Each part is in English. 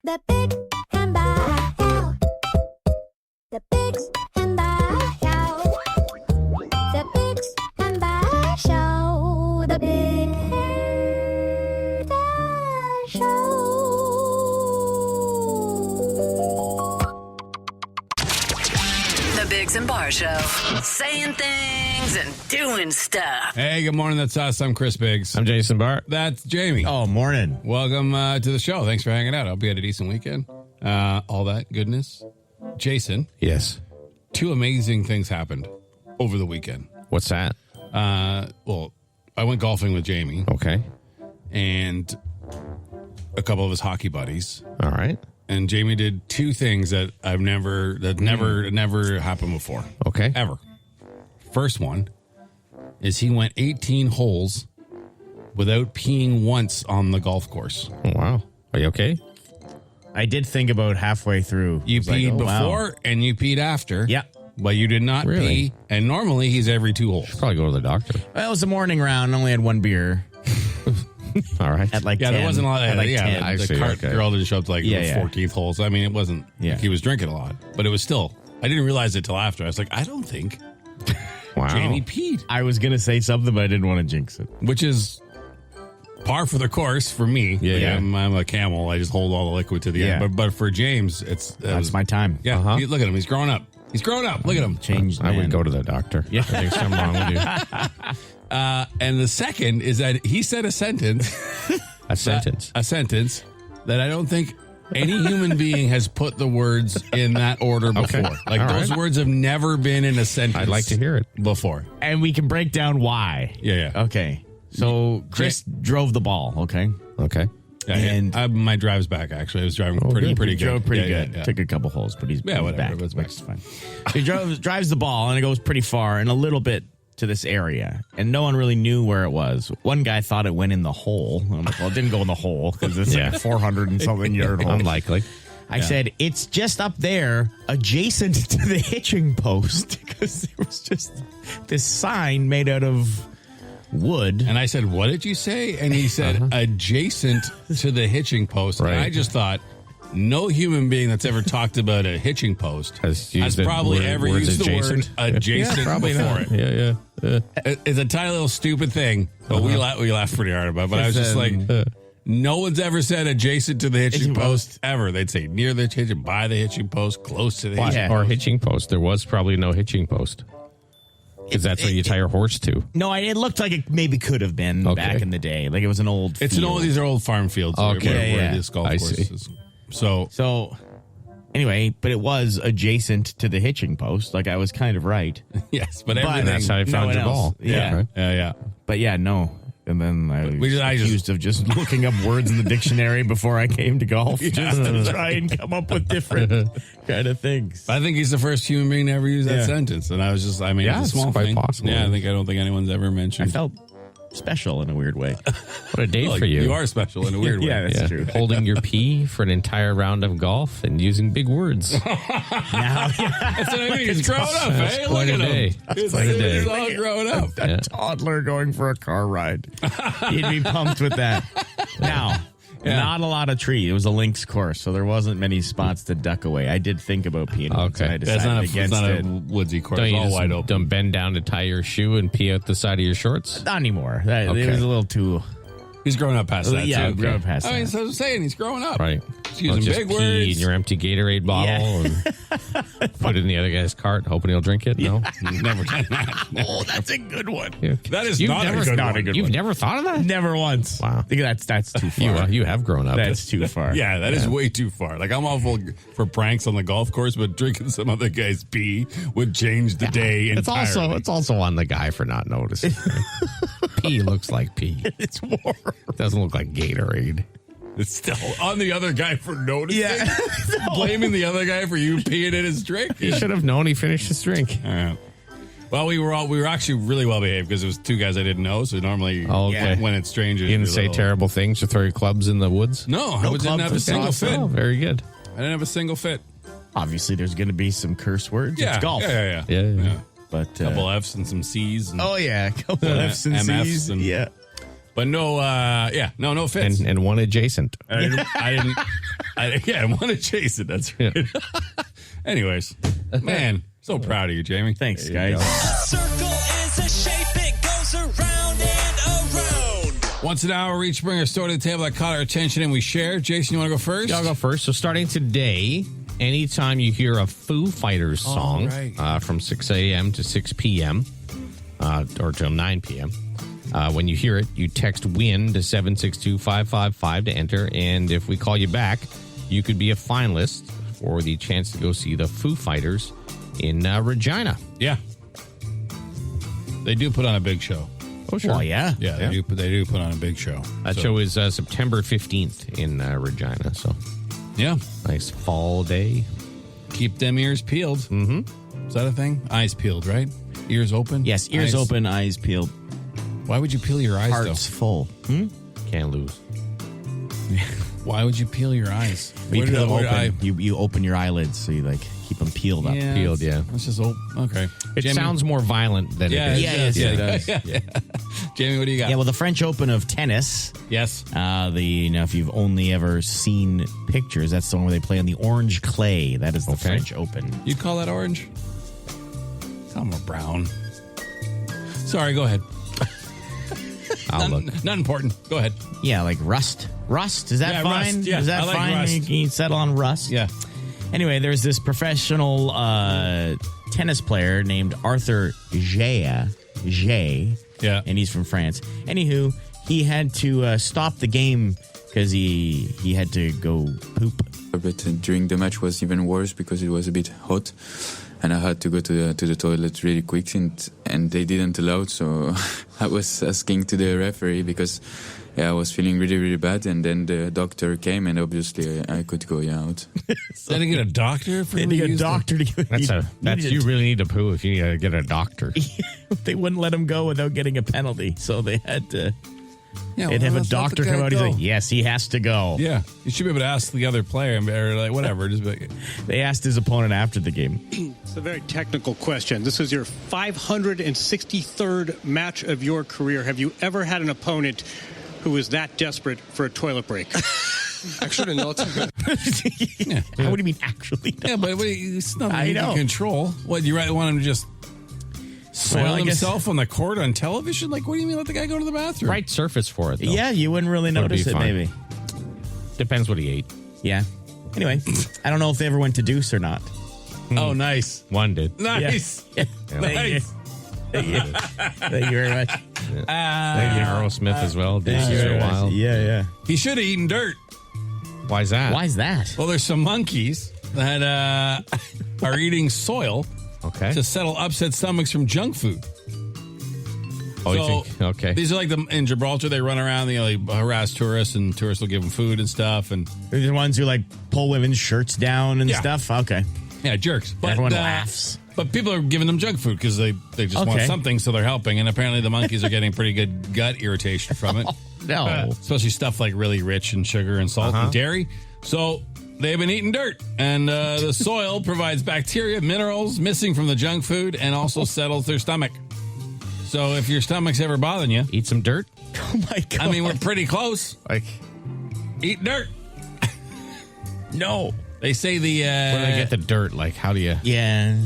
The Big and Bar Show. The Bigs and Bar Show. The Bigs and Bar Show. The Big and Bar Show. The Biggs and Bar Show. Saying things and doing stuff. Hey, good morning. That's us. I'm Chris Biggs. I'm Jason Bart. That's Jamie. Oh, morning. Welcome to the show. Thanks for hanging out. I hope you had a decent weekend. All that goodness. Jason, Yes. two amazing things happened over the weekend. What's that? Well, I went golfing with Jamie Okay. and a couple of his hockey buddies. All right. And Jamie did two things that never happened before. Okay. Ever. First one is he went 18 holes without peeing once on the golf course. Oh, wow. Are you okay? I did think about halfway through. You I was like, peed oh, wow. before and you peed after. Yeah. But you did not Really? pee. And normally he's every 2 holes. Probably go to the doctor. Well, it was a morning round. Only had one beer All right. at like Yeah, 10. there wasn't a lot of At like 10. I The see, cart okay. girl didn't show up to like Yeah, the yeah. 14th hole. So, I mean, it wasn't Yeah. like he was drinking a lot. But it was still, I didn't realize it till after. I was like, I don't think Wow. Jamie peed. I was going to say something, but I didn't want to jinx it. Which is par for the course for me. Yeah, Like, yeah. I'm a camel. I just hold all the liquid to the Yeah. end. But for James, That's my time. Yeah, Uh-huh. look at him. He's growing up. He's growing up. Look at him. Changed. I would man. go to the doctor. Yeah. I think something wrong with you. And the second is that he said a sentence. A sentence. A sentence that I don't think any human being has put the words in that order before. Okay. Like All those right. words have never been in a sentence. I'd like to hear it. Before. And we can break down why. Yeah. Okay. So Chris drove the ball. Okay. Okay. Yeah, And- my drive's back, actually. I was driving Oh, pretty good. good. He drove pretty Yeah, good. yeah. Took a couple holes, but he's Yeah, whatever. back. It's back. It's fine. So he drives the ball, and it goes pretty far and a little bit to this area, and no one really knew where it was. One guy thought it went in the hole. I'm like, well, it didn't go in the hole because it's like a 400 and something yard hole. Unlikely. I said, it's just up there adjacent to the hitching post because there was just this sign made out of wood. And I said, what did you say? And he said, adjacent to the hitching post. Right. And I just thought, no human being that's ever talked about a hitching post Has has used the probably word- ever words used the word adjacent. adjacent Yeah, probably before not. it. Yeah. It's a tiny little stupid thing, but we laughed pretty hard about it. But I was just like, no one's ever said adjacent to the hitching Hitching post ever. They'd say near the hitching, by the hitching post, close to the Why? hitching Or post. hitching post. There was probably no hitching post. Because that's what you tie your horse to. No, it looked like it maybe could have been Okay. back in the day. Like it was an old It's an field. old. These are old farm fields. Okay. where Yeah. this golf I course see. is. So So anyway, but it was adjacent to the hitching post. Like I was kind of right. yes, but But everything. That's how you No found one your else. ball. Yeah. Right. yeah. But yeah, no. And then I was I just- accused of just looking up words in the dictionary before I came to golf just to try and come up with different kind of things. I think he's the first human being to ever use that Yeah. sentence, and I was just, I mean, Yeah, it's a small it's quite thing. possible. Yeah, I don't think anyone's ever I mentioned. felt special in a weird way. What a day Like, for you. You are special in a weird way. Yeah, that's true. Holding your pee for an entire round of golf and using big words. Now, yeah, That's what I mean. He's grown up. That's Hey, quite look a at day. him. He's, quite a day. he's all grown up. a toddler going for a car ride. He'd be pumped with that. Now, not a lot of tree. It was a links course, so there wasn't many spots to duck away. I did think about peeing. once, Okay. and I That's decided not a, against it's not it. a woodsy course. Don't It's you all just wide open. don't bend down to tie your shoe and pee out the side of your shorts? Not anymore. It Okay. was a little too. He's growing up past that, Yeah, too. grown past I mean, that. so I'm saying he's growing up. Right. He's using Don't just big pee words. in your empty Gatorade bottle and put it in the other guy's cart, hoping he'll drink it? No? Never done that. Oh, that's a good one. Yeah. That is You've not never, a good not one. a good You've one. never thought of that? Never once. Wow. I think that's too far. You have grown up. That's too far. Yeah, that is way too far. Like, I'm awful for pranks on the golf course, but drinking some other guy's pee would change the day entirely. It's also on the guy for not noticing. Pee looks like pee. It's warm. It doesn't look like Gatorade. It's still on the other guy for noticing. Yeah. Blaming the other guy for you peeing in his drink. He should have known he finished his drink. Well, we were actually really well behaved because it was two guys I didn't know. So normally, Oh, okay. when it's strangers, You didn't you're a say little- terrible things to throw your clubs in the woods? No, I No didn't clubs have a is single awesome. fit. Oh, very good. I didn't have a single fit. Obviously, there's going to be some curse words. Yeah, It's golf. Yeah. Yeah. But Couple F's and some C's. And, oh yeah, a couple F's and MFs C's. and- Yeah. but no, no fits. And one adjacent. I didn't I want to chase it. That's right. Anyways, man, so proud of you, Jamie. Thanks, guys. Circle is a shape, it goes around and around. Once an hour, we each bring a story to the table that caught our attention and we share. Jason, you want to go first? Yeah, I'll go first. So starting today, anytime you hear a Foo Fighters song right. from 6 a.m. to 6 p.m. Or till 9 p.m., when you hear it, you text WIN to 762-555 to enter. And if we call you back, you could be a finalist for the chance to go see the Foo Fighters in Regina. Yeah. They do put on a big show. Oh, sure. Well, yeah. Yeah, they do put on a big show. That show is September 15th in Regina. So, yeah. nice fall day. Keep them ears peeled. Mm-hmm. Is that a thing? Eyes peeled, right? Ears open? Yes, ears Eyes- open, eyes peeled, Why would you peel your eyes, hearts full. Can't lose. Why would you peel your eyes? You Where peel did- them where open. did You open your eyelids so you like keep them peeled up. Yeah, Peeled, yeah. It's just okay. It Jamie- sounds more violent than Yeah, it is. it Yes, does. it does. Jamie, what do you got? Yeah, well, the French Open of tennis. Yes. If you've only ever seen pictures, that's the one where they play on the orange clay. That is the French Open. You'd call that orange? Call them a brown. Sorry, go ahead. I'll look. Not important. Go ahead. Yeah, like rust. Rust, is that Yeah, fine? rust. Yeah, is that I like fine? rust. You can settle on rust. Yeah. Anyway, there's this professional tennis player named Arthur Jay. Yeah. And he's from France. Anywho, he had to stop the game because he had to go poop. But during the match was even worse because it was a bit hot, and I had to go to the toilet really quick, and they didn't allow it. So I was asking to the referee because I was feeling really, really bad, and then the doctor came, and obviously I could go out. Did you get a doctor for They had to get a used doctor to go. You really need to poo if you need to get a doctor. They wouldn't let him go without getting a penalty, so they had to. Yeah, They'd have a let's let doctor the guy come out. He's go. like, "Yes, he has to go." Yeah, you should be able to ask the other player, or like whatever. Just be like, They asked his opponent after the game. It's a very technical question. This is your 563rd match of your career. Have you ever had an opponent who was that desperate for a toilet break? Actually, not. What do you mean, actually? No. yeah, but it's nothing I you know. can control. What, you rather want him to just soil Well, I guess- himself on the court on television? Like, what do you mean let the guy go to the bathroom? Right surface for it, though. Yeah, you wouldn't really Would notice be it, fine. maybe. Depends what he ate. Yeah. Anyway, I don't know if they ever went to Deuce or not. Oh, nice. One did. Nice. Yeah. Nice. Thank you. Thank you very much. Maybe Aerosmith as well. Did Thank you for very a much. while. Yeah. He should have eaten dirt. Why is that? Why is that? Well, there's some monkeys that are eating soil Okay. to settle upset stomachs from junk food. Oh, you think? Okay. These are like in Gibraltar. They run around, they harass tourists, and tourists will give them food and stuff. And They're the ones who like pull women's shirts down and Yeah. stuff. Okay. yeah, jerks. But Everyone laughs. But people are giving them junk food because they just want Okay. something, so they're helping. And apparently, the monkeys are getting pretty good gut irritation from it. No. Especially stuff like really rich in sugar and salt and dairy. So they've been eating dirt, and the soil provides bacteria, minerals missing from the junk food, and also settles their stomach. So if your stomach's ever bothering you, Eat some dirt? Oh my god. I mean, we're pretty close. Like, Eat dirt. no. They say the. where do they get the dirt? Like, how do you? Yeah.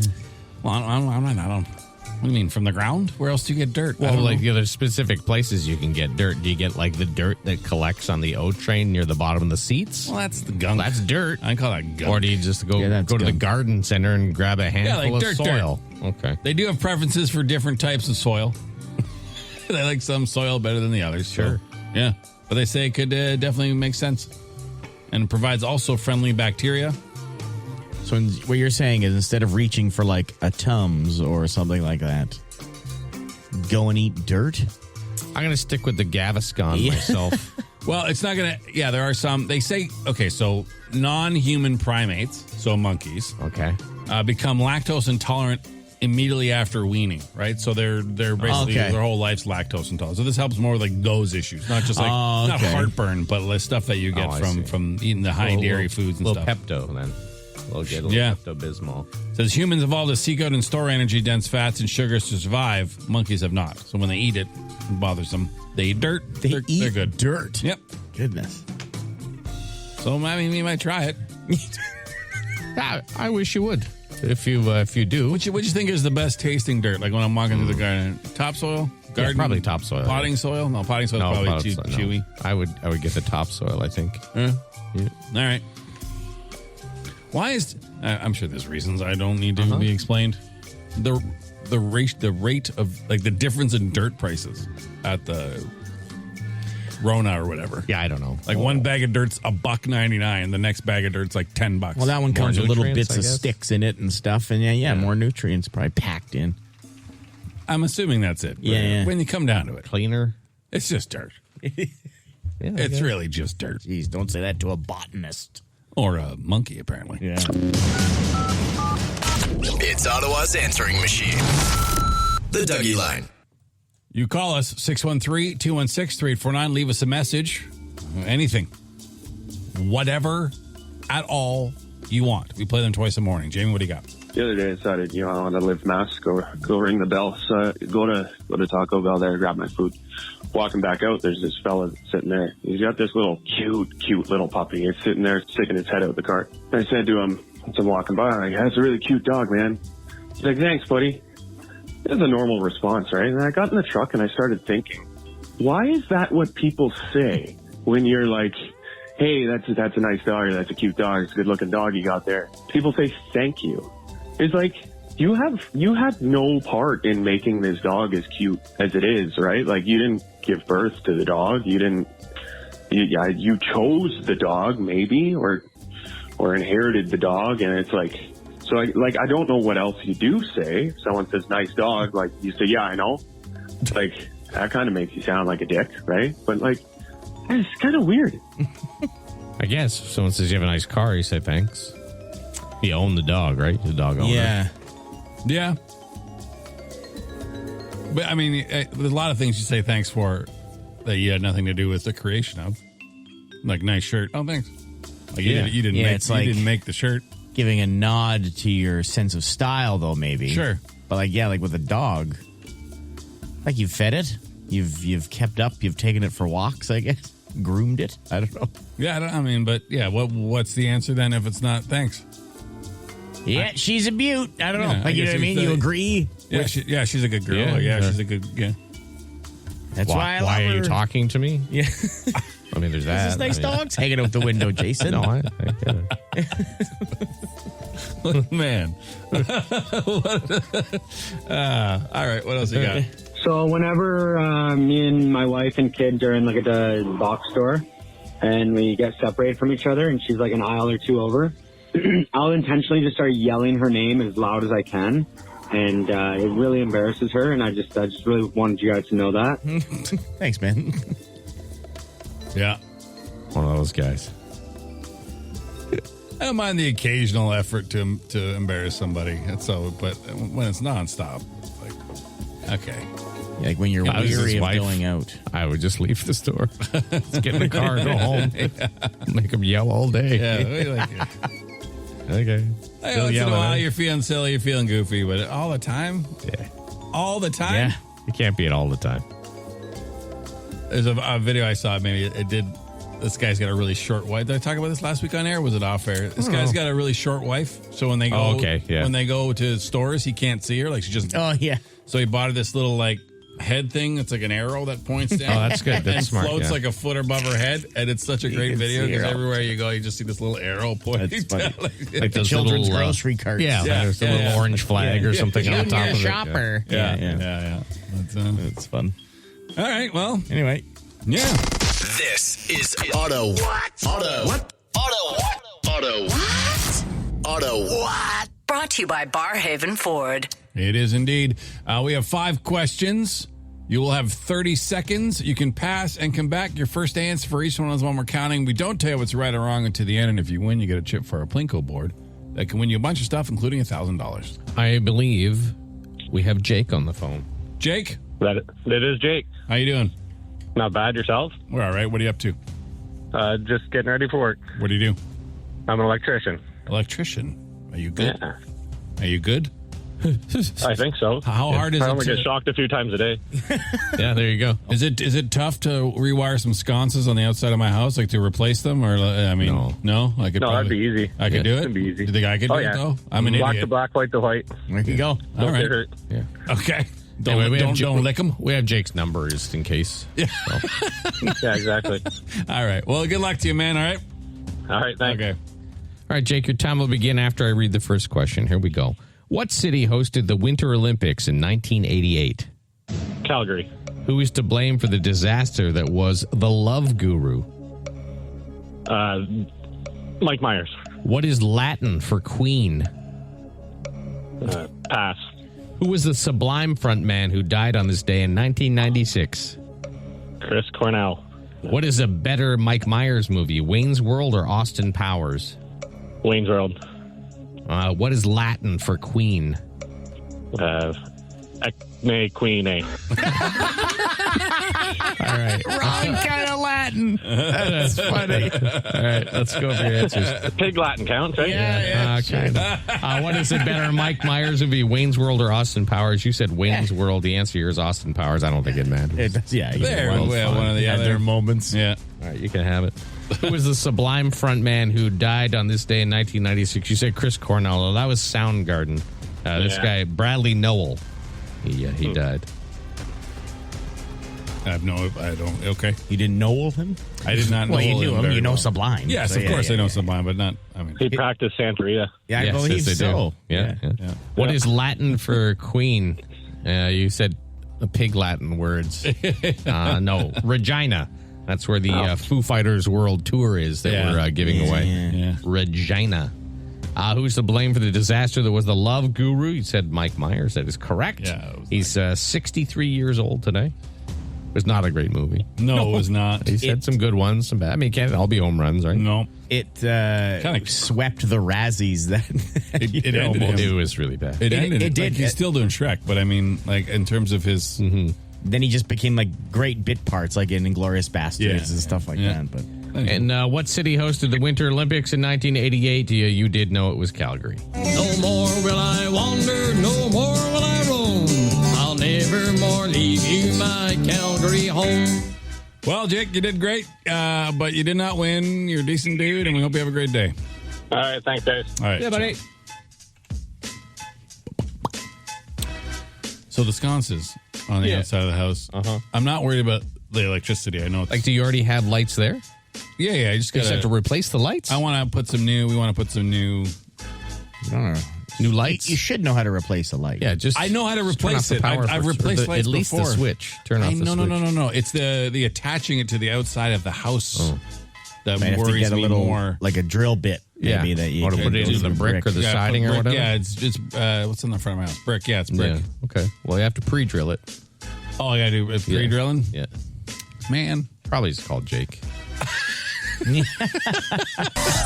Well, I don't. What do you mean, from the ground? Where else do you get dirt? I Well, don't like, know. there's specific places you can get dirt. Do you get, like, the dirt that collects on the O train near the bottom of the seats? Well, that's the gunk. That's dirt. I call that gunk. Or do you just go Yeah, that's to the gunk. garden center and grab a handful like of dirt, soil? Okay. They do have preferences for different types of soil. They like some soil better than the others. Sure. So, yeah. But they say it could definitely make sense. And it provides also friendly bacteria. So what you're saying is instead of reaching for like a Tums or something like that, go and eat dirt? I'm going to stick with the Gaviscon myself. Well, it's not going to. Yeah, there are some. They say, okay, so non-human primates, so monkeys, Okay. become lactose intolerant immediately after weaning, right? So they're basically Okay. their whole life's lactose intolerant. So this helps more with like those issues, not just like not okay. heartburn, but like stuff that you get I see. from eating the high dairy foods and little stuff. Pepto, then. We'll get a little Yeah. Pepto-Bismol. Says humans evolved to seek out and store energy dense fats and sugars to survive. Monkeys have not. So when they eat it, it bothers them. They eat dirt. They're good. dirt. Yep. Goodness. So, I mean, you might try it. I wish you would. If you do. What you think is the best tasting dirt? Like when I'm walking through the garden, topsoil, garden, Yeah, probably topsoil. potting soil. No, potting soil is probably too chewy. I would get the topsoil, I think. Yeah. All right. Why is I'm sure there's reasons I don't need to be explained. The rate of like the difference in dirt prices at the Rona or whatever. Yeah, I don't know. Like one bag of dirt's $1.99. The next bag of dirt's like $10. Well, that one comes with little nutrients, bits I of guess. sticks in it and stuff, and yeah, more nutrients probably packed in. I'm assuming that's it. But Yeah. when you come down to it, Cleaner. it's just dirt. Yeah, It's really just dirt. Jeez, don't say that to a botanist. Or a monkey, apparently. Yeah. It's Ottawa's answering machine. The Dougie Line. You call us 613-216-3849. Leave us a message. Anything. Whatever at all you want. We play them twice a morning. Jamie, what do you got? The other day I decided, I want to lift masks, go ring the bell. So I go to Taco Bell there, grab my food. Walking back out, there's this fella sitting there. He's got this little cute little puppy. It's sitting there sticking his head out the cart. I said to him, as I'm walking by, like, that's a really cute dog, man. He's like, thanks, buddy. That's a normal response, right? And I got in the truck and I started thinking, why is that what people say when you're like, hey, that's a nice dog, or that's a cute dog, it's a good looking dog you got there. People say thank you. It's like, you had no part in making this dog as cute as it is, right? Like, you didn't give birth to the dog. You chose the dog maybe, or inherited the dog. And it's like, so I don't know what else you do say. If someone says nice dog, like, you say, yeah, I know. Like, that kind of makes you sound like a dick, right? But like, it's kind of weird. I guess if someone says you have a nice car, you say thanks. You own the dog, right? You're the dog owner. Yeah. Yeah. But, I mean, there's a lot of things you say thanks for that you had nothing to do with the creation of. Like, nice shirt. Oh, thanks. Like, Yeah. you didn't make the shirt. Giving a nod to your sense of style, though, maybe. Sure. But like with a dog, like you've fed it, you've kept up, you've taken it for walks, I guess, groomed it. I don't know. Yeah, what's the answer then if it's not thanks? Yeah, she's a beaut. I don't know. Yeah, Like, you know what I mean? You agree? Yeah, she's a good girl. Yeah, Yeah, sure. she's a good. Yeah. That's why I love Why are her. you talking to me? Yeah. I mean, there's that. This nice I mean, dogs hanging out the window, Jason. No, I get it. Man. All right, what else you got? So whenever me and my wife and kids are in like at the box store and we get separated from each other and she's like an aisle or two over, I'll intentionally just start yelling her name as loud as I can. And it really embarrasses her. And I just really wanted you guys to know that. Thanks, man. Yeah. One of those guys. I don't mind the occasional effort to embarrass somebody. That's so, but when it's nonstop, it's like, okay. Like when you're I was his weary of wife. going out. I would just leave the store. Just get in the car, go home. Make them yell all day. Yeah, we like it. Okay. Hey, once in a while, you're feeling silly, you're feeling goofy, but all the time? Yeah. All the time? Yeah. You can't be it all the time. There's a video I saw, maybe it did. This guy's got a really short wife. Did I talk about this last week on air? Or was it off air? This guy's got a really short wife. So when they go, when they go to stores, he can't see her. Like, she just. Oh, yeah. So he bought her this little, like, head thing. It's like an arrow that points down. Oh, that's good. That's and smart. floats yeah. like a foot above her head. And it's such a great can video see her because all- everywhere you go, you just see this little arrow pointing That's funny. down. Like The those children's little, grocery carts. Yeah, Yeah, there's a yeah, little yeah. orange flag or something on top of it. shopper. Yeah. It's fun. All right, well, Anyway. yeah. This is Auto What? Auto What? Auto What? Auto What? Auto What? Brought to you by Barhaven Ford. It is indeed. We have 5 questions. You will have 30 seconds. You can pass and come back. Your first answer for each one is one we're counting. We don't tell you what's right or wrong until the end. And if you win, you get a chip for a Plinko board that can win you a bunch of stuff, including $1,000. I believe we have Jake on the phone. Jake, That is Jake. how you doing? Not bad, yourself? We're all right. What are you up to? Just getting ready for work. What do? I'm an electrician. Electrician. Are you good? Yeah. Are you good? I think so. How hard is I it only to- get shocked a few times a day. Yeah, there you go. Is it tough to rewire some sconces on the outside of my house, like to replace them? Or I mean, no, I could. No, that'd be easy. I could do it. It'd be easy. You think I could do it though? I'm an black idiot. to black, white to white. There you go. All Don't right. get hurt. Yeah. Okay. Anyway, Don't lick them. We have Jake's number just in case. Yeah. Yeah, exactly. All right. Well, good luck to you, man. All right. All right, thanks. Okay. All right, Jake, your time will begin after I read the first question. Here we go. What city hosted the Winter Olympics in 1988? Calgary. Who is to blame for the disaster that was the Love Guru? Mike Myers. What is Latin for queen? Pass. Who was the Sublime frontman who died on this day in 1996? Chris Cornell. What is a better Mike Myers movie, Wayne's World or Austin Powers? Wayne's World. What is Latin for queen? Queen A. All right. Wrong kind of Latin. That's funny. All right, let's go for your answers. Pig Latin counts, right? Okay. What is it better, Mike Myers would be Wayne's World or Austin Powers? You said Wayne's World. The answer here is Austin Powers. I don't think it matters. Yeah, There, well, one of the had other their moments. Yeah. All right, you can have it. Who was the Sublime frontman who died on this day in 1996? You said Chris Cornell. Oh, that was Soundgarden. This guy, Bradley Nowell. He died. I don't. Okay. You didn't know of him? I did not know. Well, you knew him. very You know well. Sublime. Yes, So, of course I know Sublime, but not. I mean, He practiced Santeria. Yeah, I Yes, believe yes, they so. do. Yeah. What is Latin for queen? You said the pig Latin words. No, Regina. That's where the Foo Fighters World Tour is that we're giving away. Yeah. Regina. Who's to blame for the disaster that was the Love Guru? You said Mike Myers. That is correct. Yeah, it was He's 63 years old today. It was not a great movie. No, it was not. He's had some good ones, some bad. I mean, it can't all be home runs, right? No. It kind of swept the Razzies. That It ended him. It was really bad. It ended. it did. Like, he's still doing Shrek, but I mean, like in terms of his. Then he just became like great bit parts, like in Inglourious Bastards and stuff like that. But And what city hosted the Winter Olympics in 1988? You did know it was Calgary. No more will I wander, no more will I roam. I'll never more leave you, my Calgary home. Well, Jake, you did great, but you did not win. You're a decent dude, and we hope you have a great day. All right, thanks, guys. All right. Yeah, buddy. So the sconces on the outside of the house. I'm not worried about the electricity. I know. It's, Like, do you already have lights there? yeah. I just You got just have to replace the lights? I want to put some new. We want to put some new. I don't know. New lights? You should know how to replace a light. Yeah, just I know how to just turn replace off the it. power I've for- replaced lights at least before. the switch. Turn off the switch. No. It's the attaching it to the outside of the house that Might have to worries get a me little, more. like a drill bit, maybe Yeah. that you Or to can put it go into the through brick or the Yeah, siding put or brick. whatever? Yeah, it's what's in the front of my house? Brick. Yeah, it's brick. Yeah. Okay. Well, you have to pre-drill it. Oh, I gotta do pre-drilling. Yeah. Man, Probably just called Jake. A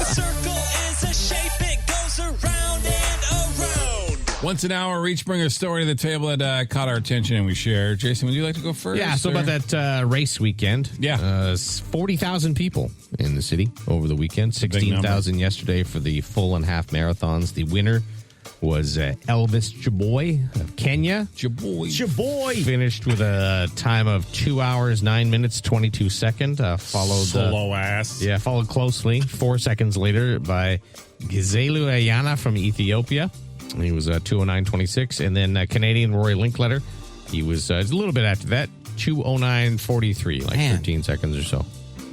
circle is a shape, it goes around and around. once an hour, we each bring a story to the table that caught our attention and we share. Jason, would you like to go first? Yeah, so or- about that race weekend. Yeah. 40,000 people in the city over the weekend. a big number. 16,000 yesterday for the full and half marathons. The winner was Elvis Jaboy of Kenya. Jaboy. Finished with a time of 2 hours, 9 minutes, 22 seconds. Followed Solo ass. Yeah, followed closely 4 seconds later by Gizelu Ayana from Ethiopia. He was 2:09.26. And then Canadian Rory Linkletter. He was a little bit after that, 2:09.43, like Man. 13 seconds or so.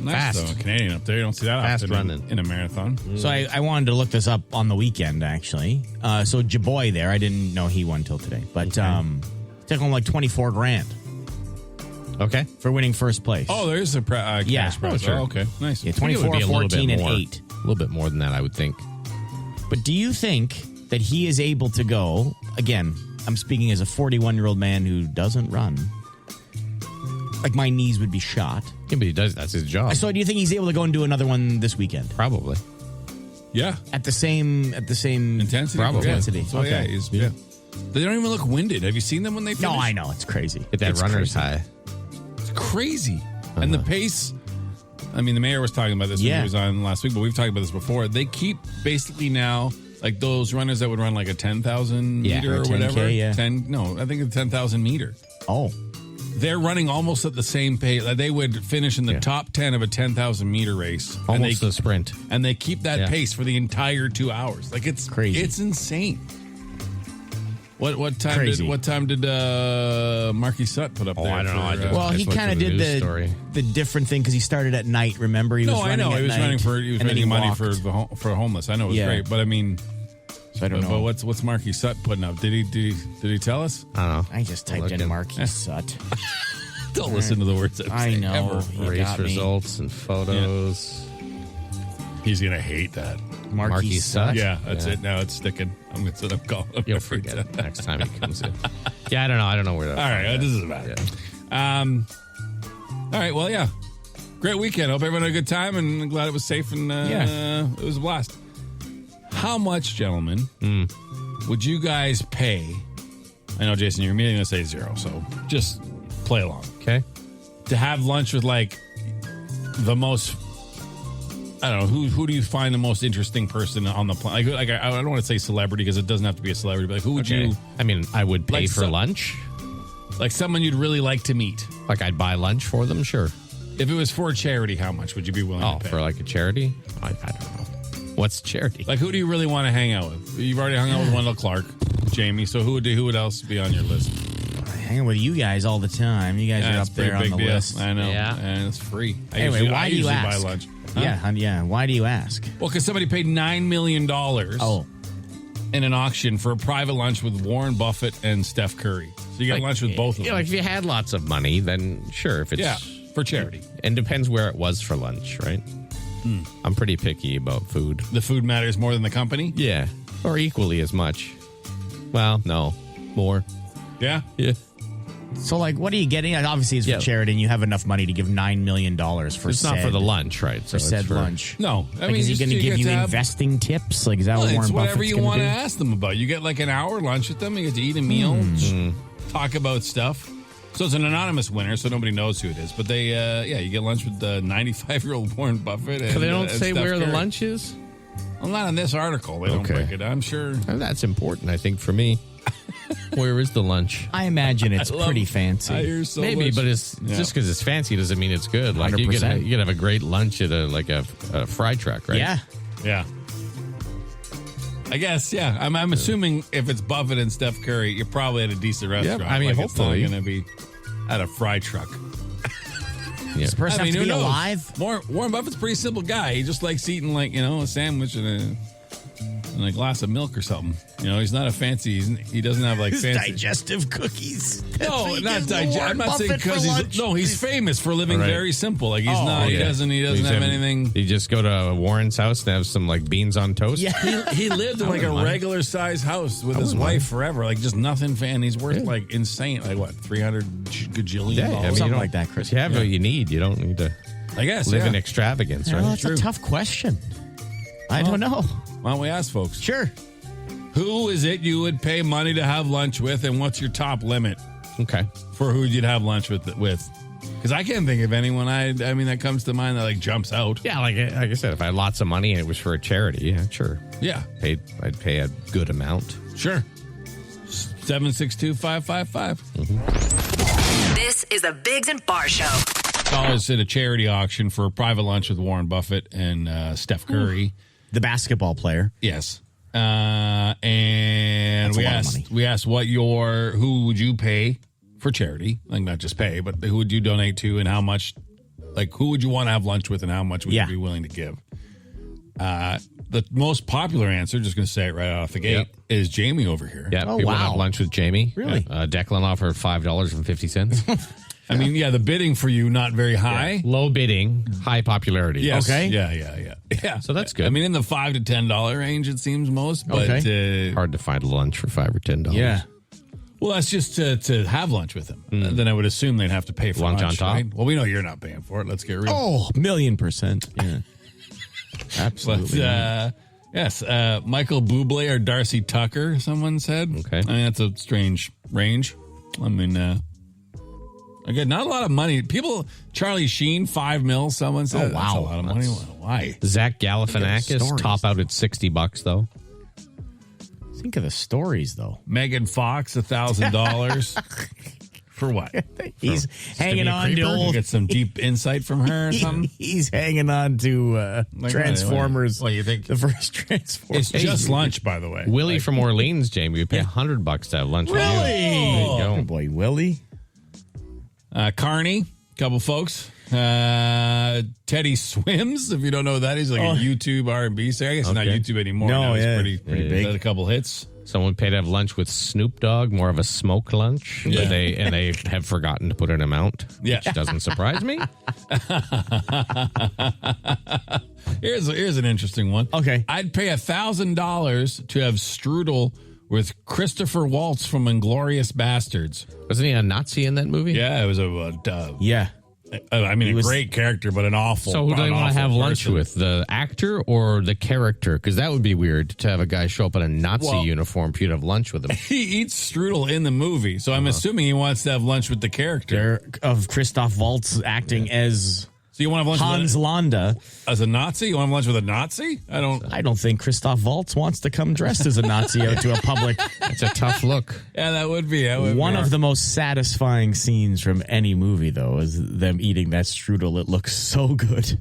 Nice, Fast. though. Canadian up there. You don't see that Fast often running. in a marathon. So I wanted to look this up on the weekend, actually. So Jaboy there, I didn't know he won till today. But took home like 24 grand Okay. for winning first place. Oh, there's a cash Yeah. prize. Oh, sure. Oh, okay. Nice. Yeah, I think it would 24, be a little 14, bit and more. 8. A little bit more than that, I would think. But do you think that he is able to go, again, I'm speaking as a 41-year-old man who doesn't run, like my knees would be shot. Yeah, but he does. That's his job. So do you think he's able to go and do another one this weekend? Probably. Yeah. At the same Intensity. Probably. Intensity. So, yeah, yeah. They don't even look winded. Have you seen them when they finish? No, I know. It's crazy. Get that It's runner's crazy. high. It's crazy. And the pace, I mean, the mayor was talking about this when Yeah. he was on last week, but we've talked about this before. They keep basically now, Like those runners that would run like a 10,000 meter or or 10K, whatever. yeah. I think it's 10,000 meter. Oh. They're running almost at the same pace. Like they would finish in the top 10 of a 10,000 meter race. Almost a sprint. And they keep that pace for the entire 2 hours. Like it's crazy. It's insane. What time Crazy. did Marky Sutt put up there? I don't know. Well, he kind of did the different thing because he started at night. Remember, he was running I know at he was night, running for he was and then raising money walked. for homeless. I know it was great, but I mean, So I don't know. But what's Marky Sutt putting up? Did he tell us? I don't know. I just typed in Marky Sutt. Don't listen to the words I'm I saying, know. ever. You Race got me. results and photos. He's gonna hate that. Marky Sutt. Yeah, that's it. Now it's sticking. I'm gonna calling him. You'll every forget time. it next time he comes in. Yeah, I don't know. I don't know where that. All right, this is about it. All right, well, yeah. Great weekend. Hope everyone had a good time and glad it was safe and it was a blast. How much, gentlemen, would you guys pay? I know, Jason, you're immediately going to say 0, so just play along. Okay. To have lunch with, like, the most, I don't know, who do you find the most interesting person on the planet? Like I don't want to say celebrity because it doesn't have to be a celebrity, but like, who would you? I mean, I would pay Like for lunch. Like someone you'd really like to meet. Like I'd buy lunch for them, sure. If it was for a charity, how much would you be willing to pay? For like a charity? I don't know. What's charity? Like, who do you really want to hang out with? You've already hung out with Wendell Clark, Jamie. So who would else be on your list? Hanging with you guys all the time. You guys are it's up a pretty there on big the deal. list. I know. Yeah. And it's free. Anyway, why do you usually ask? buy lunch. Huh? Yeah. Why do you ask? Well, because somebody paid $9 million in an auction for a private lunch with Warren Buffett and Steph Curry. So you got lunch with both of them. Yeah, like if you had lots of money, then sure. If it's for charity. And depends where it was for lunch, right? I'm pretty picky about food. The food matters more than the company? Yeah. Or equally as much. Well, no. More. Yeah? Yeah. So, like, what are you getting? Obviously, it's for charity, and you have enough money to give $9 million for It's not for the lunch, right? For said lunch. No. I Like, mean, is he just going to give get you have- investing tips? Like, is that Well, what Warren it's Buffett's whatever you gonna want to do? ask them about. You get like an hour lunch with them. You get to eat a meal, talk about stuff. So it's an anonymous winner, so nobody knows who it is. But they, you get lunch with the 95-year-old Warren Buffett. And, But they don't and say Steph where the Curry. lunch is? Well, not in this article. They don't Okay. break it. I'm sure. And that's important, I think, for me. Where is the lunch? I imagine it's I love- pretty fancy. I hear so Maybe, much. but it's just because it's fancy doesn't mean it's good. Like you 100%. could have a great lunch at a fry truck, right? Yeah. Yeah. I guess, yeah. I'm assuming if it's Buffett and Steph Curry, you're probably at a decent restaurant. I mean, hopefully. It's not going to be at a fry truck. Yeah. Does the person have to who be knows? alive? Warren Buffett's a pretty simple guy. He just likes eating, like, a sandwich and a glass of milk or something. He's not a fancy. He doesn't have like fancy Digestive cookies. No, not digest. I'm not saying because he's famous for living Right. very simple. Like he's Oh, not. He yeah. doesn't He's have anything. You just go to Warren's house and have some like beans on toast. Yeah. He lived in like a wouldn't mind. regular size house with I his wouldn't wife mind. forever. Like just nothing fan. He's worth Yeah. like insane. Like what, 300 gajillion Yeah, I dollars? mean, you Something don't- like that, Chris. You have what you need. You don't need to I guess. live Yeah. in extravagance, Well, right? that's a tough question. I don't know. Why don't we ask folks? Sure. Who is it you would pay money to have lunch with, and what's your top limit Okay. for who you'd have lunch with? Because I can't think of anyone. I mean, that comes to mind that like jumps out. Yeah, like I said, if I had lots of money and it was for a charity, yeah, sure. Yeah, I'd pay a good amount. sure. 762-555. This is the Biggs and Bar Show. I was at a charity auction for a private lunch with Warren Buffett and Steph Curry. The basketball player. Yes. And That's a we lot of asked money. who would you pay for charity? Like not just pay, but who would you donate to and how much, like who would you want to have lunch with and how much would you be willing to give? The most popular answer, just going to say it right off the gate, is Jamie over here. Yeah, Oh, people wow. have lunch with Jamie. Really? Declan offered $5.50. I mean, yeah, the bidding for you, not very high. Low bidding, high popularity. Yes. Okay. Yeah. So that's good. I mean, in the $5 to $10 range, it seems most. But Hard to find lunch for $5 or $10. Yeah. well, that's just to have lunch with him. Then I would assume they'd have to pay for Lunch on top? right? Well, we know you're not paying for it. Let's get real. Oh, 1,000,000%. Yeah. Absolutely. But, yes, Michael Bublé or Darcy Tucker, someone said. Okay. I mean, that's a strange range. I mean, again, not a lot of money. People, Charlie Sheen, $5 million, someone said. Oh, wow. That's a lot of money. That's- Why? Zach Galifianakis, Stories. top out at $60 though. Think of the stories, though. Megan Fox, $1,000. For what? He's hanging on to You get some deep insight from her or something? He's hanging on to Transformers. What do you think? The first Transformers. It's just lunch, by the way. Willie from Orleans, Jamie, would pay $100 to have lunch with you. Really? There you go. Good boy, Willie. Carney, couple folks. Teddy Swims, if you don't know that, he's like a YouTube R&B singer. I guess it's not YouTube anymore. No, now he's yeah. pretty big. Had a couple hits. Someone paid to have lunch with Snoop Dogg, more of a smoke lunch. Yeah. They have forgotten to put an amount, Yeah. which doesn't surprise me. Here's an interesting one. Okay. I'd pay $1,000 to have strudel with Christopher Waltz from Inglourious Bastards. Wasn't he a Nazi in that movie? Yeah, it was Yeah. I mean, a great character, but an awful. So who do they want to have lunch person. with? The actor or the character? Because that would be weird to have a guy show up in a Nazi uniform for you to have lunch with him. He eats strudel in the movie, so I'm assuming he wants to have lunch with the character. Of Christoph Waltz acting as So you want to have lunch Hans Landa. as a Nazi? You want to have lunch with a Nazi? I don't think Christoph Waltz wants to come dressed as a Nazi out to a public. It's a tough look. Yeah, that would be. One of the most satisfying scenes from any movie, though, is them eating that strudel. It looks so good.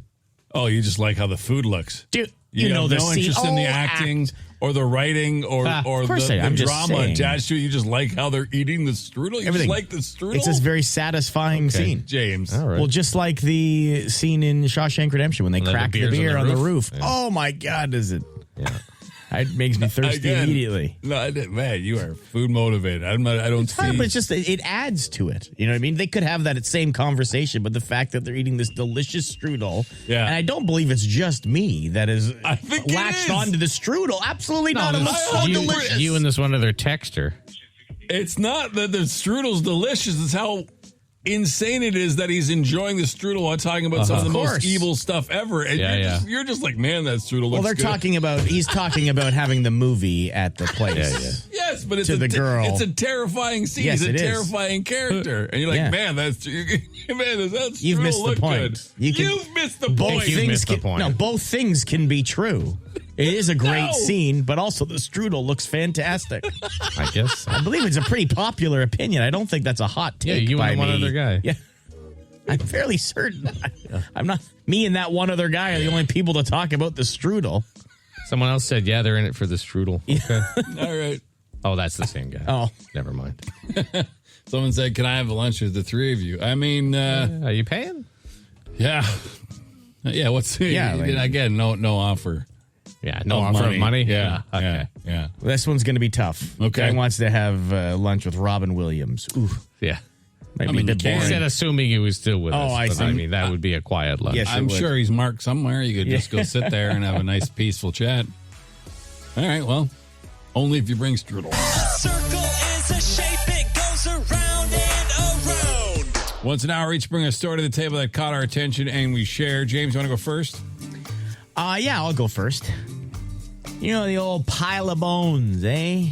Oh, you just like how the food looks. Dude, You know have the no scene. interest in the acting or the writing or of course the I'm just drama saying. attached to it. You just like how they're eating the strudel. You Everything. just like the strudel. It's this very satisfying scene. James. All right. Well, just like the scene in Shawshank Redemption when they crack the beer on the roof. Yeah. Oh, my God, is it? Yeah. It makes me thirsty Again, immediately. No, man, you are food motivated. I don't see. But it's just, it adds to it. You know what I mean? They could have that same conversation, but the fact that they're eating this delicious strudel, Yeah. and I don't believe it's just me that is I think it latched is. onto the strudel. Absolutely not. It this- looks so delicious. You and this one other texter. It's not that the strudel's delicious. It's how insane it is that he's enjoying the strudel while talking about some of the Of most course. evil stuff ever. And you're just like, man, that strudel looks Well, they're good. he's talking about having the movie at the place. Yes, but it's To the girl. It's a terrifying scene. Yes, He's a it is. terrifying character, and you're like, Yeah. man, that strudel You've missed the look point. good. You You've missed the Both point. things missed the can, point. No, both things can be true. It is a great No. scene, but also the strudel looks fantastic. I guess. I believe it's a pretty popular opinion. I don't think that's a hot Yeah, take you by and one me. other guy. Yeah. I'm fairly certain. I'm not. Me and that one other guy are the only people to talk about the strudel. Someone else said, yeah, they're in it for the strudel. Okay. All right. Oh, that's the same guy. Oh. Never mind. Someone said, "Can I have lunch with the three of you?" I mean, Are you paying? yeah. What's again? No offer. Yeah, no Of offer of money. Yeah. Okay. Yeah. This one's going to be tough. Okay. Guy wants to have lunch with Robin Williams. Ooh, Yeah. might I be mean, a bit you can't- He boring. said, assuming he was still with us. I but see. I mean, that would be a quiet lunch. Yes. I'm would. sure he's marked somewhere. You could just go sit there and have a nice, peaceful chat. All right. Well, only if you bring strudel. Circle is a shape, it goes around and around. Once an hour, each bring a story to the table that caught our attention and we share. James, you want to go first? Yeah, I'll go first. You know the old pile of bones, eh?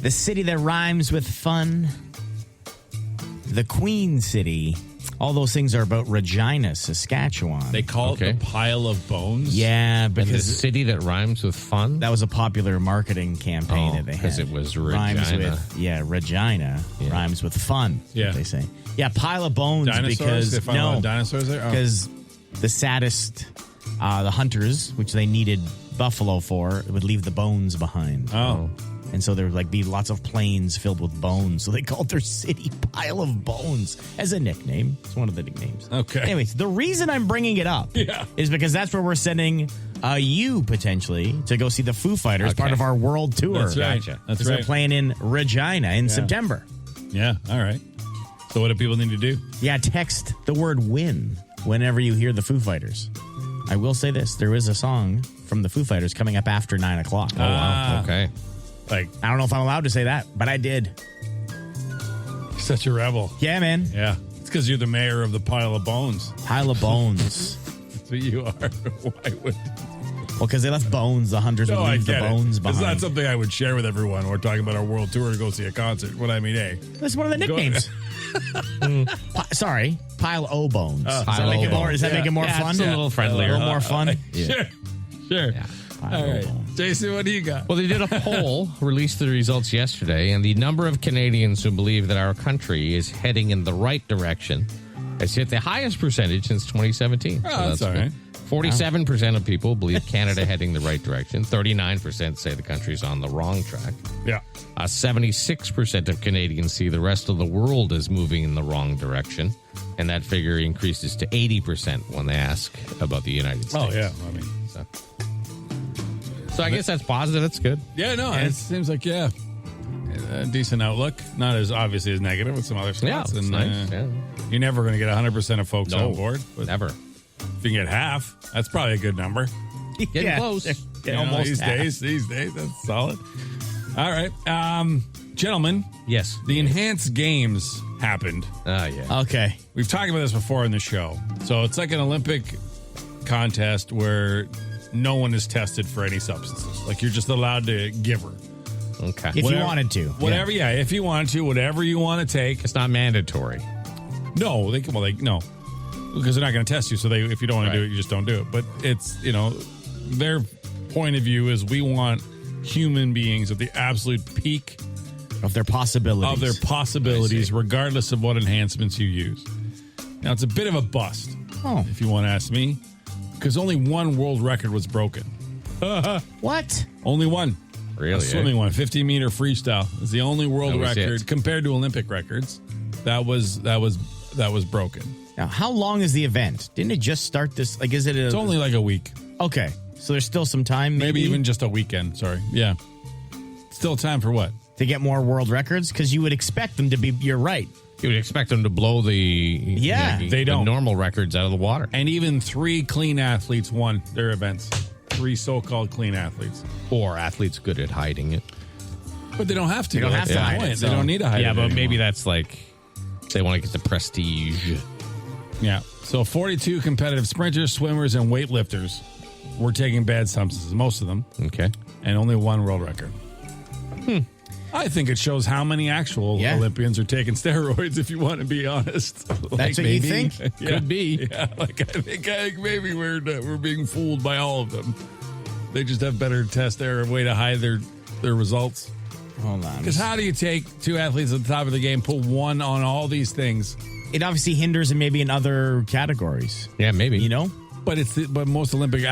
The city that rhymes with fun. The Queen City. All those things are about Regina, Saskatchewan. They call it the pile of bones? Yeah, And the because city that rhymes with fun? that was a popular marketing campaign that they had. because it was Rhymes Regina. with, Regina rhymes with fun, Yeah. they say. Yeah, pile of bones Dinosaurs? because, They found a lot of dinosaurs there? Oh. because the saddest, the hunters, which they needed buffalo for, would leave the bones behind. Oh. And so there would be lots of plains filled with bones. So they called their city Pile of Bones as a nickname. It's one of the nicknames. Okay. Anyways, the reason I'm bringing it up is because that's where we're sending you potentially to go see the Foo Fighters, part of our world tour. That's right. That's Because right. they're playing in Regina in September. Yeah. All right. So what do people need to do? Yeah, text the word win whenever you hear the Foo Fighters. I will say this. There is a song from the Foo Fighters coming up after 9 o'clock. Oh, wow. Okay. Like, I don't know if I'm allowed to say that, but I did. you're such a rebel. Yeah, man. Yeah. It's because you're the mayor of the pile of bones. Pile of bones. That's what you are. Why would... Well, because they left bones. The hunters would No, I leave the get bones it. behind. It's not something I would share with everyone. We're talking about our world tour to go see a concert. What I mean, hey. That's one of the nicknames. Sorry, Pile O Bones. Does that make it more? Does that make it more fun? It's a little friendlier. A little more fun. Sure. Pile O Bones. Jason, what do you got? Well, they did a poll, released the results yesterday, and the number of Canadians who believe that our country is heading in the right direction has hit the highest percentage since 2017. Oh, that's all right. 47% of people believe Canada heading the right direction. 39% say the country's on the wrong track. Yeah. 76% of Canadians see the rest of the world as moving in the wrong direction. And that figure increases to 80% when they ask about the United States. Oh, yeah. I mean, so I guess that's positive. That's good. yeah, no, it seems like, a decent outlook. Not as obviously as negative with some other Yeah, stats. it's nice. Yeah. You're never going to get 100% of folks on board. But Never. if you can get half, that's probably a good number. Getting close. You know, almost these half. days, that's solid. All right. Gentlemen, Yes. the enhanced games happened. Yeah. Okay. We've talked about this before in the show. So it's like an Olympic contest where no one is tested for any substances. Like you're just allowed to give her. Okay. If you wanted to. Whatever, if you wanted to, whatever you want to take. It's not mandatory. No, no. Because they're not going to test you. So if you don't want to do it, you just don't do it. But it's, their point of view is we want human beings at the absolute peak Of their possibilities. regardless of what enhancements you use. Now, it's a bit of a bust, if you want to ask me, because only one world record was broken. What? Only one. Really? A swimming one, 50-meter freestyle is the only world That was record it. compared to Olympic records. That was broken. Now, how long is the event? Didn't it just start this? Like, is it It's only like a week. Okay. So there's still some time, Maybe even just a weekend. Sorry. Yeah. Still time for what? to get more world records? Because you would expect them to be, you're right. You would expect them to blow they don't. normal records out of the water. And even 3 clean athletes won their events. 3 so-called clean athletes. Or athletes good at hiding it. But they don't have to. They don't have to hide it, They so- don't need to hide it. Yeah, but anymore. maybe that's like they want to get the prestige. Yeah. So 42 competitive sprinters, swimmers, and weightlifters were taking bad substances, most of them. Okay. And only 1 world record. I think it shows how many actual Olympians are taking steroids, if you want to be honest. That's what you think? Could be. Yeah, I think maybe we're being fooled by all of them. They just have better test their way to hide their results. Hold on. Because how do you take 2 athletes at the top of the game, put 1 on all these things? It obviously hinders and maybe in other categories. Yeah, maybe. You know? But most Olympic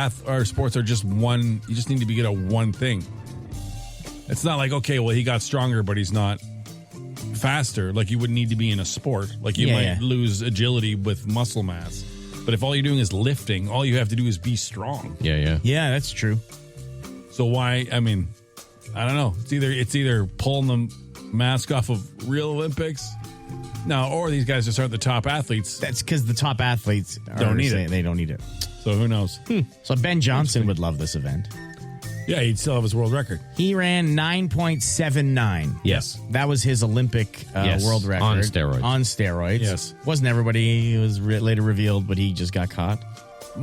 sports are just one. You just need to get a one thing. It's not like, okay, well, he got stronger, but he's not faster. Like you would need to be in a sport. Like you might lose agility with muscle mass. But if all you're doing is lifting, all you have to do is be strong. Yeah. Yeah, that's true. So why? I mean, I don't know. It's either pulling the mask off of real Olympics. No, or these guys just aren't the top athletes. That's because the top athletes Don't need it. They don't need it. So who knows? So Ben Johnson would love this event. Yeah, he'd still have his world record. He ran 9.79. Yes. That was his Olympic world record. On steroids. On steroids. Yes. Wasn't everybody. It was later revealed, but he just got caught. A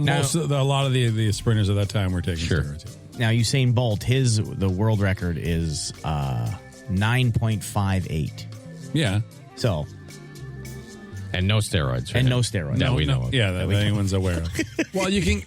lot of the sprinters at that time were taking steroids. Now, Usain Bolt, the world record is 9.58. Yeah. So. And no steroids. Right? And no steroids. That we know of. Yeah, that anyone's aware of. Well, you can,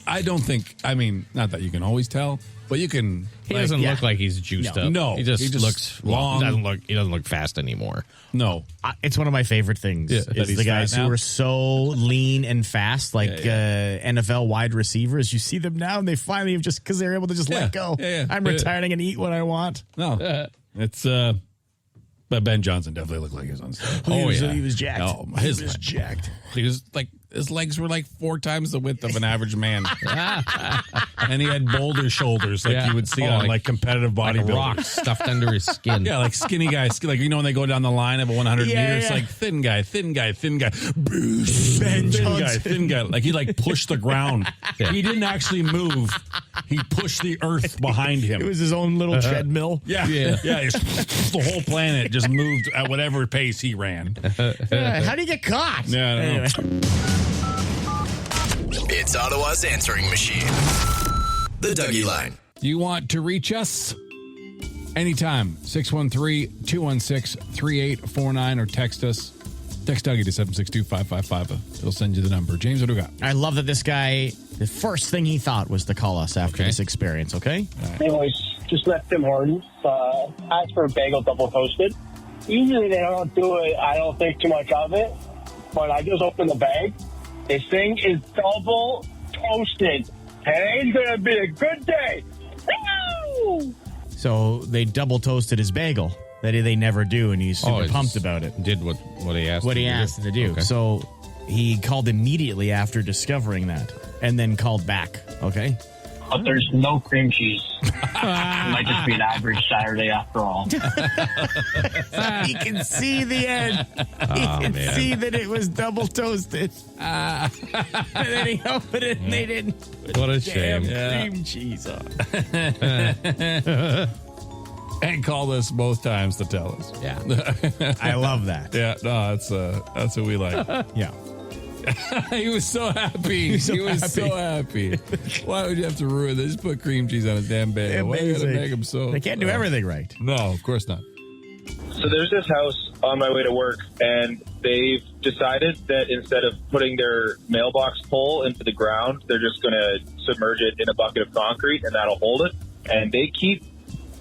not that you can always tell, but you can. He doesn't look like he's juiced up. No. He just looks long. He doesn't look fast anymore. No. It's one of my favorite things. Yeah, is the guys who are so lean and fast, like NFL wide receivers. You see them now, and they finally have just because they're able to just let go. Yeah. I'm retiring and eat what I want. No. It's but Ben Johnson definitely looked like he was on stage. He was jacked. Oh, he was jacked. He was like, his legs were like 4 times the width of an average man. And he had boulder shoulders like you would see on like competitive bodybuilders. Like rocks stuffed under his skin. Yeah, like skinny guys. Like, when they go down the line of a 100 meters, like thin guy. Ben Thin Johnson. guy. Like he pushed the ground. Yeah. He didn't actually move. He pushed the earth behind him. It was his own little treadmill. Yeah. The whole planet just moved at whatever pace he ran. How do you get caught? Yeah, I don't know. It's Ottawa's answering machine. The Dougie Line. You want to reach us? Anytime. 613-216-3849 or text us Text Dougie to 762-555. It'll send you the number. James, what do we got? I love that this guy, the first thing he thought was to call us after this experience, okay? Anyways, just left Tim Hortons. Asked for a bagel double toasted. Usually they don't do it. I don't think too much of it. But I just opened the bag. This thing is double toasted. Today's going to be a good day. Woo! So they double toasted his bagel. That they never do, and he's super pumped about it. Did what he asked. What he asked him to do. Okay. So he called immediately after discovering that, and then called back. Okay. But there's no cream cheese. It might just be an average Saturday after all. He can see the end. He can see that it was double toasted. And then he opened it, and they didn't put What a shame. cream cheese on. And called us both times to tell us. Yeah. I love that. Yeah, no, that's what we like. Yeah. He was so happy. He was so happy. Why would you have to ruin this? Just put cream cheese on his damn bagel. Why you gotta make him so? They can't do everything right. No, of course not. So there's this house on my way to work, and they've decided that instead of putting their mailbox pole into the ground, they're just going to submerge it in a bucket of concrete, and that'll hold it. And they keep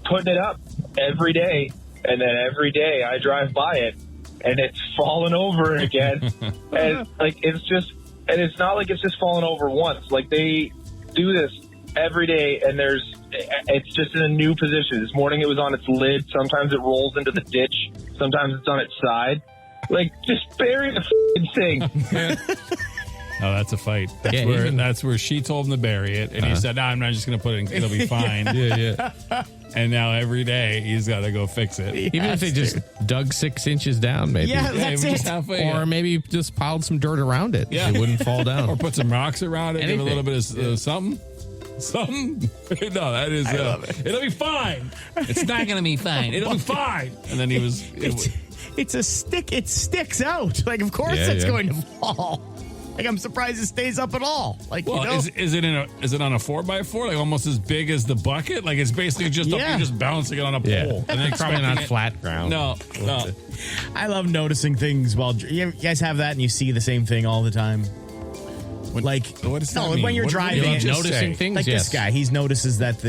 putting it up every day, and then every day I drive by it, and it's fallen over again. And it's not like it's just fallen over once. Like, they do this every day, and it's just in a new position. This morning it was on its lid. Sometimes it rolls into the ditch. Sometimes it's on its side. Like, just bury the f***ing thing. Oh, that's a fight. That's where she told him to bury it, and he said, "No, I'm not just going to put it in. It'll be fine." Yeah. And now every day he's got to go fix it. Even if they just dug 6 inches down, maybe. Yeah, that's it. Just halfway, or maybe just piled some dirt around it. Yeah. It wouldn't fall down. Or put some rocks around it. Anything. Give it a little bit of something. Something? No, that is. I love it. It'll be fine. It's not going to be fine. It'll be fine. And then he was. It's a stick. It sticks out. Like, of course it's going to fall. Like, I'm surprised it stays up at all. Like, well, is it on a 4x4? Like, almost as big as the bucket? Like, it's basically just you're just bouncing it on a pole. And then probably not flat ground. No. I love noticing things while you guys have that, and you see the same thing all the time. Like, what does that mean? When you're driving, noticing things. Like this guy, he notices that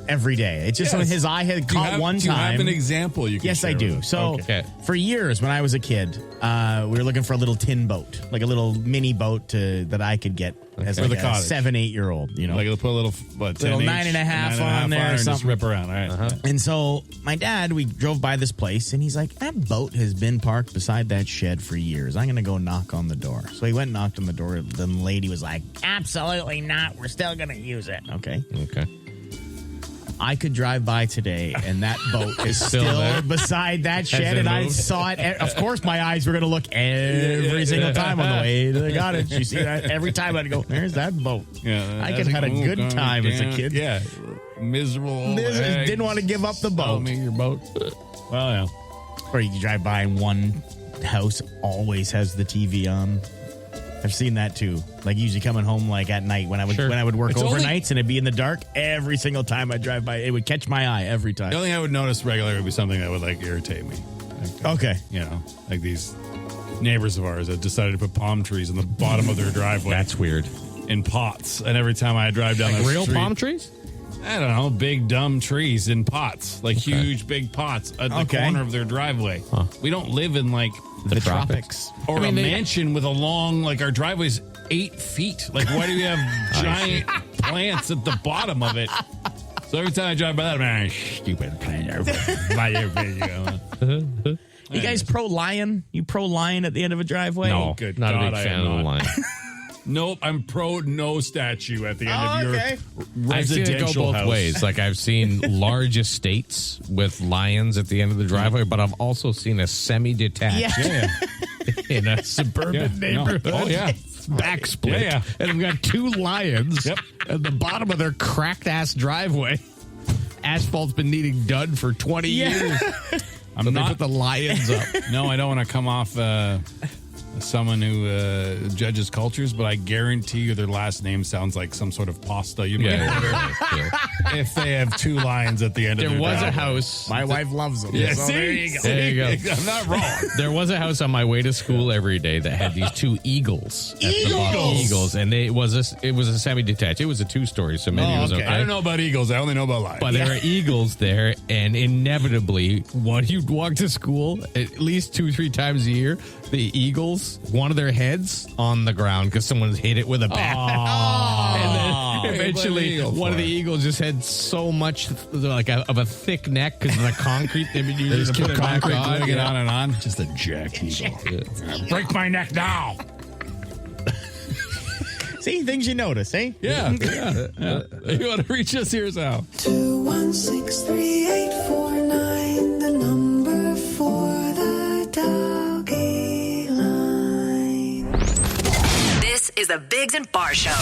every day. It's just when his eye had caught one time. Do you have an example you can Yes, share I do. with us? So for years when I was a kid, we were looking for a little tin boat, like a little mini boat that I could get as like a 7-8-year-old. You know, like put a little 9.5 on there, or and something. just rip around. All right. And so my dad, we drove by this place, and he's like, "That boat has been parked beside that shed for years. I'm going to go knock on the door." So he went and knocked on the door. The lady was like, "Absolutely not. We're still going to use it." Okay. I could drive by today, and that boat is still beside that shed, and I saw it. Of course, my eyes were going to look every single time on the way to the cottage. You see that? Every time I'd go, "There's that boat." Yeah, I could have had a good time as a kid. Yeah, miserable. Didn't want to give up the boat. Tell me your boat. Well, yeah. Or you can drive by, and one house always has the TV on. I've seen that too. Like, usually coming home like at night when I would work overnights and it'd be in the dark. Every single time I drive by, it would catch my eye every time. The only thing I would notice regularly would be something that would like irritate me. Okay, like these neighbors of ours that decided to put palm trees in the bottom of their driveway. That's weird. In pots, and every time I drive down the real street, palm trees. I don't know, big dumb trees in pots, like huge big pots at the corner of their driveway. We don't live in like the tropics. Or a mansion with a long, like our driveway's 8 feet. Like, why do you have giant plants at the bottom of it? So every time I drive by that, I'm like, stupid plant. You guys pro lion? You pro lion at the end of a driveway? No, good not God, a big fan of the lion. Nope, I'm pro no statue at the end of your residential I've seen it go both house. ways. Like, I've seen large estates with lions at the end of the driveway, but I've also seen a semi-detached in a suburban neighborhood. Oh, yeah. Back split. And I've got 2 lions at the bottom of their cracked-ass driveway. Asphalt's been needing done for 20 years. I'm not put the lions up. No, I don't want to come off someone who judges cultures, but I guarantee you their last name sounds like some sort of pasta. You might order if they have 2 lines at the end of There their was a driveway. house. My wife loves them. Yeah, so see? there you go. There you go. I'm not wrong. There was a house on my way to school every day that had these 2 eagles. At the bottom. Eagles, and it was a semi-detached. It was a 2-story, so maybe it was okay. I don't know about eagles. I only know about lions. But there were eagles there, and inevitably, when you'd walk to school, at least 2-3 times a year, the eagles, one of their heads on the ground because someone hit it with a bat. And then eventually, one of the eagles just had so much like of a thick neck because of the concrete they've been using to put it back on. Gluing it on and on. Just a jack eagle. Break my neck now. See, things you notice, eh? Yeah. You want to reach us? Here's how. 2163849, the number for the doggy line. This is the Biggs and Bar Show.